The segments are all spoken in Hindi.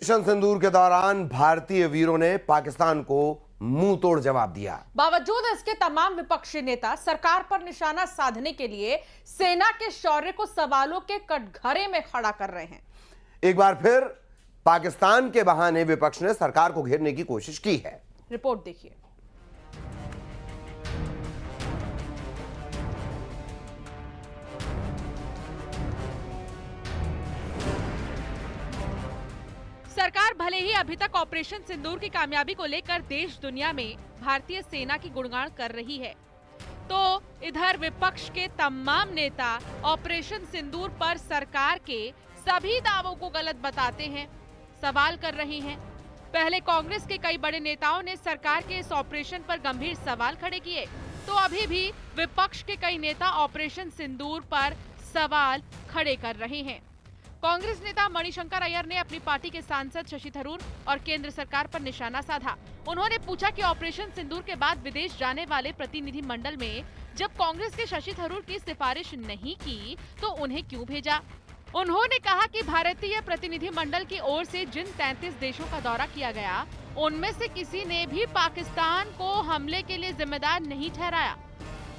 ऑपरेशन सिंदूर के दौरान भारतीय वीरों ने पाकिस्तान को मुंह तोड़ जवाब दिया। बावजूद इसके तमाम विपक्षी नेता सरकार पर निशाना साधने के लिए सेना के शौर्य को सवालों के कटघरे में खड़ा कर रहे हैं। एक बार फिर पाकिस्तान के बहाने विपक्ष ने सरकार को घेरने की कोशिश की है। रिपोर्ट देखिए। सरकार भले ही अभी तक ऑपरेशन सिंदूर की कामयाबी को लेकर देश दुनिया में भारतीय सेना की गुणगान कर रही है, तो इधर विपक्ष के तमाम नेता ऑपरेशन सिंदूर पर सरकार के सभी दावों को गलत बताते हैं, सवाल कर रहे हैं। पहले कांग्रेस के कई बड़े नेताओं ने सरकार के इस ऑपरेशन पर गंभीर सवाल खड़े किए, तो अभी भी विपक्ष के कई नेता ऑपरेशन सिंदूर पर सवाल खड़े कर रहे हैं। कांग्रेस नेता मणिशंकर अय्यर ने अपनी पार्टी के सांसद शशि थरूर और केंद्र सरकार पर निशाना साधा। उन्होंने पूछा कि ऑपरेशन सिंदूर के बाद विदेश जाने वाले प्रतिनिधि मंडल में जब कांग्रेस के शशि थरूर की सिफारिश नहीं की तो उन्हें क्यों भेजा। उन्होंने कहा कि भारतीय प्रतिनिधि मंडल की ओर से जिन 33 देशों का दौरा किया गया, उनमें से किसी ने भी पाकिस्तान को हमले के लिए जिम्मेदार नहीं ठहराया।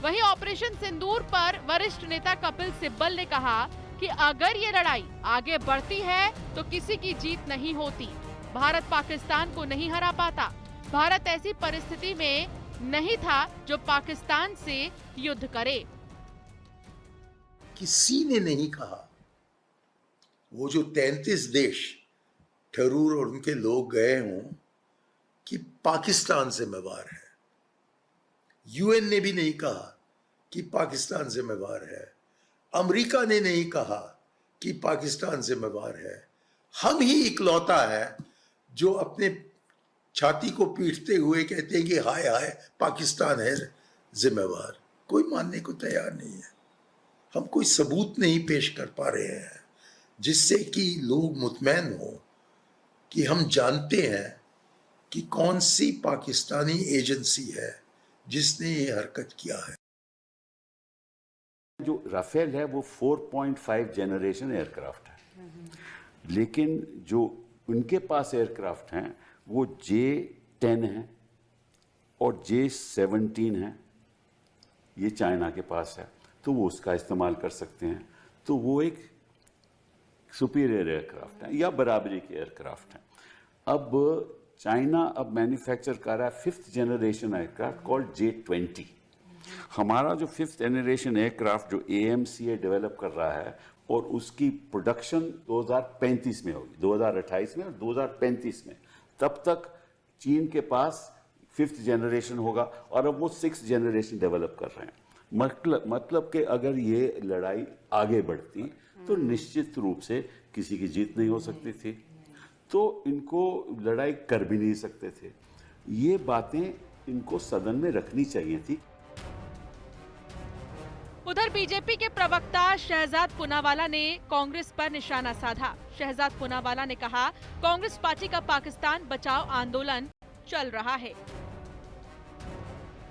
वहीं ऑपरेशन सिंदूर पर वरिष्ठ नेता कपिल सिब्बल ने कहा कि अगर ये लड़ाई आगे बढ़ती है तो किसी की जीत नहीं होती। भारत पाकिस्तान को नहीं हरा पाता। भारत ऐसी परिस्थिति में नहीं था जो पाकिस्तान से युद्ध करे। किसी ने नहीं कहा वो जो 33 देश थरूर और उनके लोग गए हों कि पाकिस्तान जिम्मेवार है। यूएन ने भी नहीं कहा कि पाकिस्तान जिम्मेवार है। अमेरिका ने नहीं कहा कि पाकिस्तान जिम्मेवार है। हम ही इकलौता है जो अपने छाती को पीटते हुए कहते हैं कि हाय हाय पाकिस्तान है जिम्मेवार। कोई मानने को तैयार नहीं है। हम कोई सबूत नहीं पेश कर पा रहे हैं जिससे कि लोग मुतमैन हो कि हम जानते हैं कि कौन सी पाकिस्तानी एजेंसी है जिसने ये हरकत किया है। जो राफेल है वो 4.5 जनरेशन एयरक्राफ्ट है, लेकिन जो उनके पास एयरक्राफ्ट हैं वो J-10 है और J-17 है। ये चाइना के पास है तो वो उसका इस्तेमाल कर सकते हैं। तो वो एक सुपीरियर एयरक्राफ्ट है या बराबरी के एयरक्राफ्ट हैं। अब चाइना अब मैन्युफैक्चर कर रहा है 5th generation aircraft called J-20। हमारा जो 5th जनरेशन एयरक्राफ्ट जो AMCA डेवलप कर रहा है और उसकी प्रोडक्शन 2035 में होगी, 2028 में और 2035 में। तब तक चीन के पास 5th जनरेशन होगा और अब वो 6th जनरेशन डेवलप कर रहे हैं। मतलब कि अगर ये लड़ाई आगे बढ़ती तो निश्चित रूप से किसी की जीत नहीं हो सकती थी, तो इनको लड़ाई कर भी नहीं सकते थे। ये बातें इनको सदन में रखनी चाहिए थी। उधर बीजेपी के प्रवक्ता शहजाद पूनावाला ने कांग्रेस पर निशाना साधा। शहजाद पूनावाला ने कहा, कांग्रेस पार्टी का पाकिस्तान बचाओ आंदोलन चल रहा है।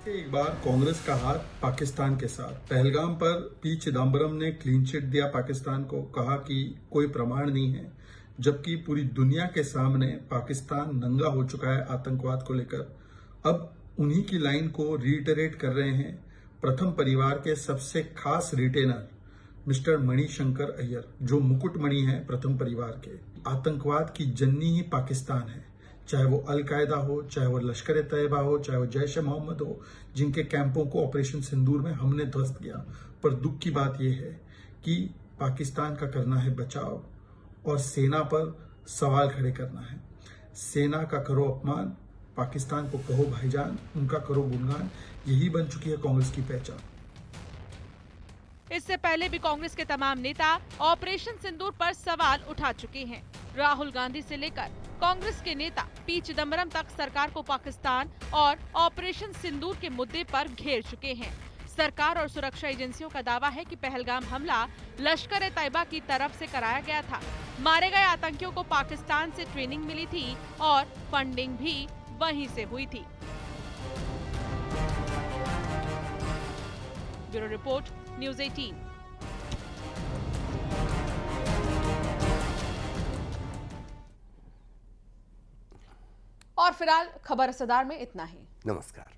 एक बार कांग्रेस का हाथ पाकिस्तान के साथ। पहलगाम पर पी चिदम्बरम ने क्लीन चिट दिया पाकिस्तान को, कहा कि कोई प्रमाण नहीं है, जबकि पूरी दुनिया के सामने पाकिस्तान नंगा हो चुका है आतंकवाद को लेकर। अब उन्हीं की लाइन को रीइटरेट कर रहे हैं प्रथम परिवार के सबसे खास रिटेनर मिस्टर मणिशंकर अय्यर, जो मुकुटमणि है प्रथम परिवार के। आतंकवाद की जन्नी ही पाकिस्तान है, चाहे वो अलकायदा हो, चाहे वो लश्कर तैयबा हो, चाहे वो जैश ए मोहम्मद हो, जिनके कैंपों को ऑपरेशन सिंदूर में हमने ध्वस्त किया। पर दुख की बात यह है कि पाकिस्तान का करना है बचाव और सेना पर सवाल खड़े करना है। सेना का करो अपमान, पाकिस्तान को कहो भाईजान, उनका करो गुणगान। यही बन चुकी है कांग्रेस की पहचान। इससे पहले भी कांग्रेस के तमाम नेता ऑपरेशन सिंदूर पर सवाल उठा चुके हैं। राहुल गांधी से लेकर कांग्रेस के नेता पी चिदम्बरम तक सरकार को पाकिस्तान और ऑपरेशन सिंदूर के मुद्दे पर घेर चुके हैं। सरकार और सुरक्षा एजेंसियों का दावा है कि पहलगाम हमला लश्कर ए तैयबा की तरफ से कराया गया था। मारे गए आतंकियों को पाकिस्तान से ट्रेनिंग मिली थी और फंडिंग भी वहीं से हुई थी। Bureau report, news 18। और फिलहाल खबर असरदार में इतना ही। नमस्कार।